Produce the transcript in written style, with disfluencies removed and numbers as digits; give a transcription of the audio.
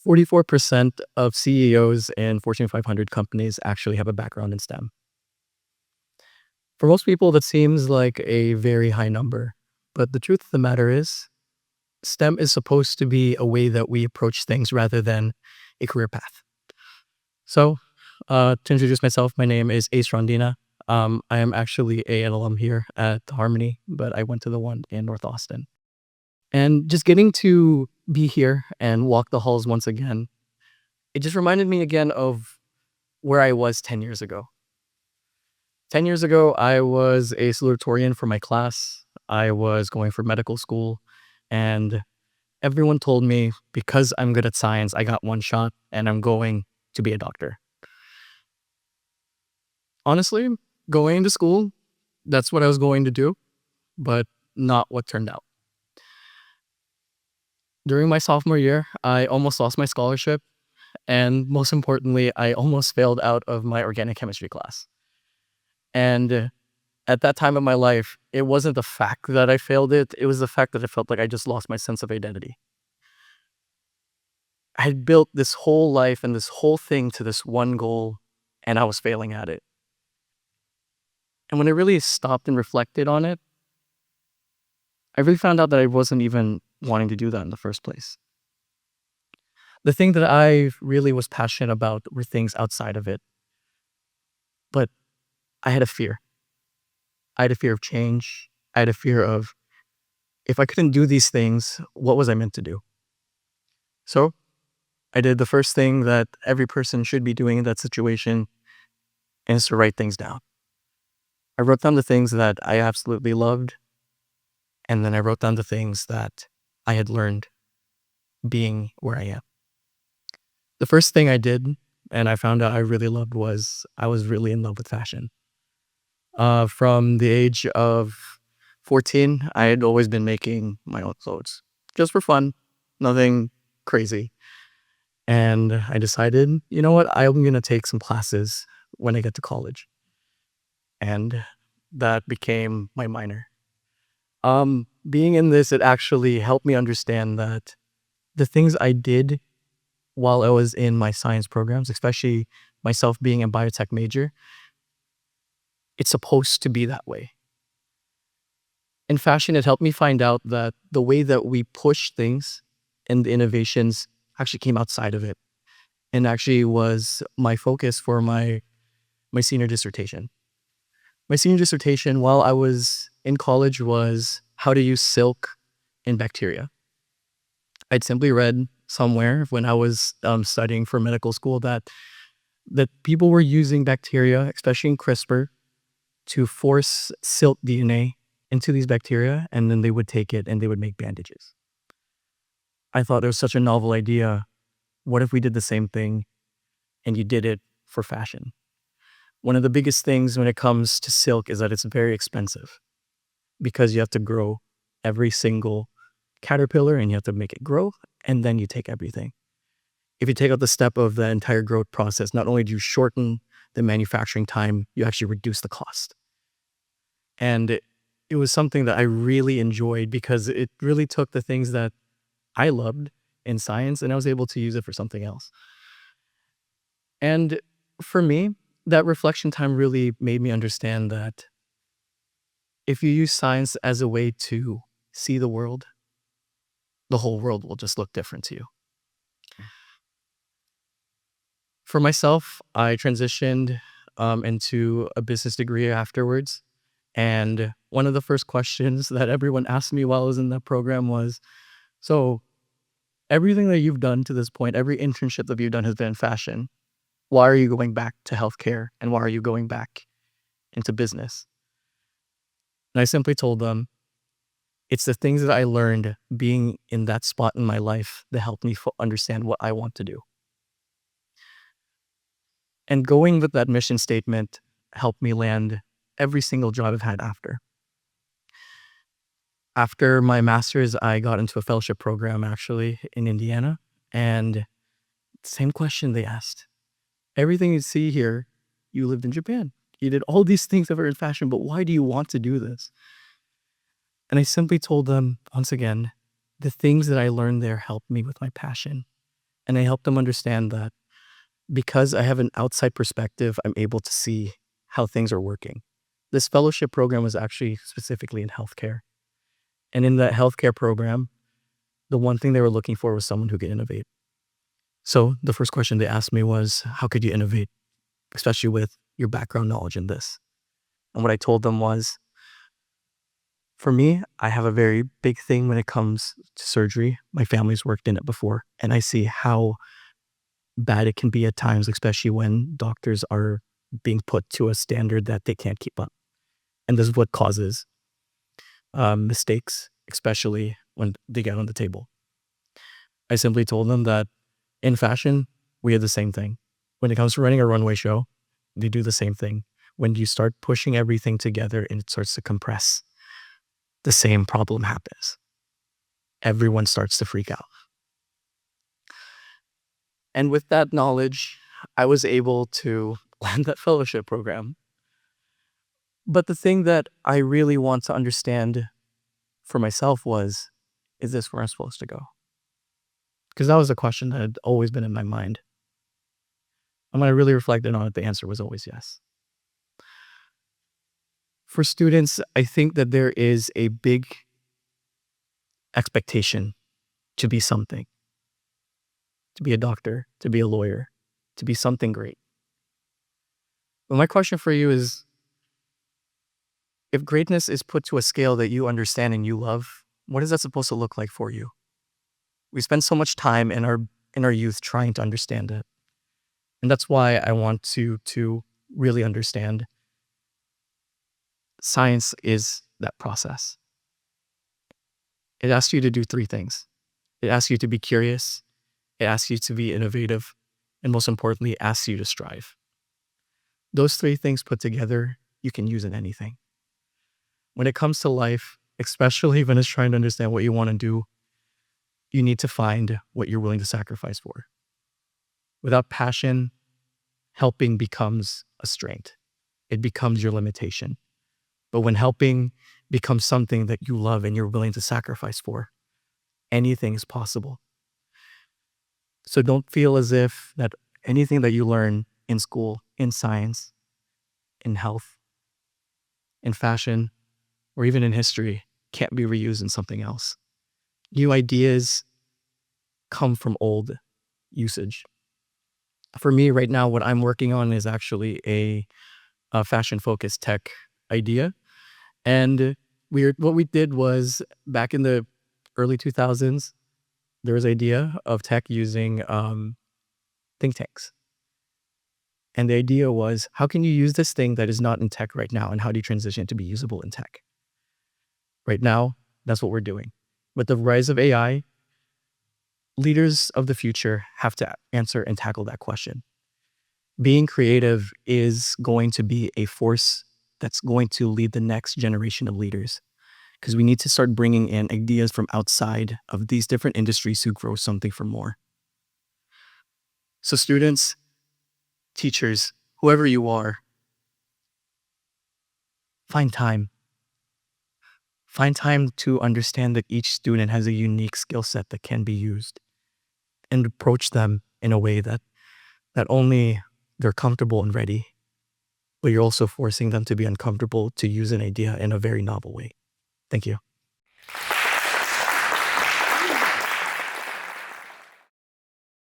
44% of CEOs in Fortune 500 companies actually have a background in STEM. For most people, that seems like a very high number. But the truth of the matter is, STEM is supposed to be a way that we approach things rather than a career path. So, to introduce myself, my name is Rondina. I am actually an alum here at Harmony, but I went to the one in North Austin. And just getting to be here and walk the halls once again, it just reminded me again of where I was 10 years ago. 10 years ago, I was a salutatorian for my class. I was going for medical school, and everyone told me because I'm good at science, I got one shot and I'm going to be a doctor. Honestly, going to school, that's what I was going to do, but not what turned out. During my sophomore year, I almost lost my scholarship, and most importantly, I almost failed out of my organic chemistry class. And at that time of my life, it wasn't the fact that I failed it, it was the fact that I felt like I just lost my sense of identity. I had built this whole life and this whole thing to this one goal, and I was failing at it. And when I really stopped and reflected on it, I really found out that I wasn't even wanting to do that in the first place. The thing that I really was passionate about were things outside of it. But I had a fear. I had a fear of change. I had a fear of, if I couldn't do these things, what was I meant to do? So I did the first thing that every person should be doing in that situation, and it's to write things down. I wrote down the things that I absolutely loved, and then I wrote down the things that I had learned being where I am. The first thing I did, and I found out I really loved, was I was really in love with fashion. From the age of 14, I had always been making my own clothes, just for fun, nothing crazy. And I decided, you know what, I'm going to take some classes when I get to college. And that became my minor. Being in this, it actually helped me understand that the things I did while I was in my science programs, especially myself being a biotech major, it's supposed to be that way. In fashion, it helped me find out that the way that we push things and the innovations actually came outside of it, and actually was my focus for my senior dissertation. My senior dissertation while I was in college was how to use silk in bacteria. I'd simply read somewhere when I was studying for medical school that people were using bacteria, especially in CRISPR, to force silk DNA into these bacteria, and then they would take it and they would make bandages. I thought it was such a novel idea. What if we did the same thing and you did it for fashion? One of the biggest things when it comes to silk is that it's very expensive because you have to grow every single caterpillar and you have to make it grow, and then you take everything. If you take out the step of the entire growth process, not only do you shorten the manufacturing time, you actually reduce the cost. And it was something that I really enjoyed because it really took the things that I loved in science and I was able to use it for something else. And for me, that reflection time really made me understand that if you use science as a way to see the world, the whole world will just look different to you. For myself, I transitioned into a business degree afterwards. And one of the first questions that everyone asked me while I was in that program was, so everything that you've done to this point, every internship that you've done has been in fashion. Why are you going back to healthcare? And why are you going back into business? And I simply told them, it's the things that I learned being in that spot in my life that helped me understand what I want to do. And going with that mission statement helped me land every single job I've had after. After my master's, I got into a fellowship program actually in Indiana. And same question they asked. Everything you see here, you lived in Japan. You did all these things that were in fashion, but why do you want to do this? And I simply told them, once again, the things that I learned there helped me with my passion. And I help them understand that because I have an outside perspective, I'm able to see how things are working. This fellowship program was actually specifically in healthcare. And in that healthcare program, the one thing they were looking for was someone who could innovate. So the first question they asked me was, how could you innovate, especially with your background knowledge in this? And what I told them was, for me, I have a very big thing when it comes to surgery. My family's worked in it before, and I see how bad it can be at times, especially when doctors are being put to a standard that they can't keep up. And this is what causes mistakes, especially when they get on the table. I simply told them that in fashion, we have the same thing. When it comes to running a runway show, they do the same thing. When you start pushing everything together and it starts to compress, the same problem happens. Everyone starts to freak out. And with that knowledge, I was able to land that fellowship program. But the thing that I really want to understand for myself was, is this where I'm supposed to go? Because that was a question that had always been in my mind. And when I really reflected on it, the answer was always yes. For students, I think that there is a big expectation to be something, to be a doctor, to be a lawyer, to be something great. But my question for you is, if greatness is put to a scale that you understand and you love, what is that supposed to look like for you? We spend so much time in our youth trying to understand it. And that's why I want to really understand science is that process. It asks you to do 3 things. It asks you to be curious, it asks you to be innovative, and most importantly, it asks you to strive. Those 3 things put together, you can use in anything. When it comes to life, especially when it's trying to understand what you want to do, you need to find what you're willing to sacrifice for. Without passion, helping becomes a strength. It becomes your limitation. But when helping becomes something that you love and you're willing to sacrifice for, anything is possible. So don't feel as if that anything that you learn in school, in science, in health, in fashion, or even in history can't be reused in something else. New ideas come from old usage. For me right now, what I'm working on is actually a fashion-focused tech idea. And what we did was, back in the early 2000s, there was an idea of tech using think tanks. And the idea was, how can you use this thing that is not in tech right now, and how do you transition it to be usable in tech? Right now, that's what we're doing. With the rise of AI, leaders of the future have to answer and tackle that question. Being creative is going to be a force that's going to lead the next generation of leaders, because we need to start bringing in ideas from outside of these different industries who grow something for more. So students, teachers, whoever you are, find time. Find time to understand that each student has a unique skill set that can be used, and approach them in a way that only they're comfortable and ready, but you're also forcing them to be uncomfortable to use an idea in a very novel way. Thank you.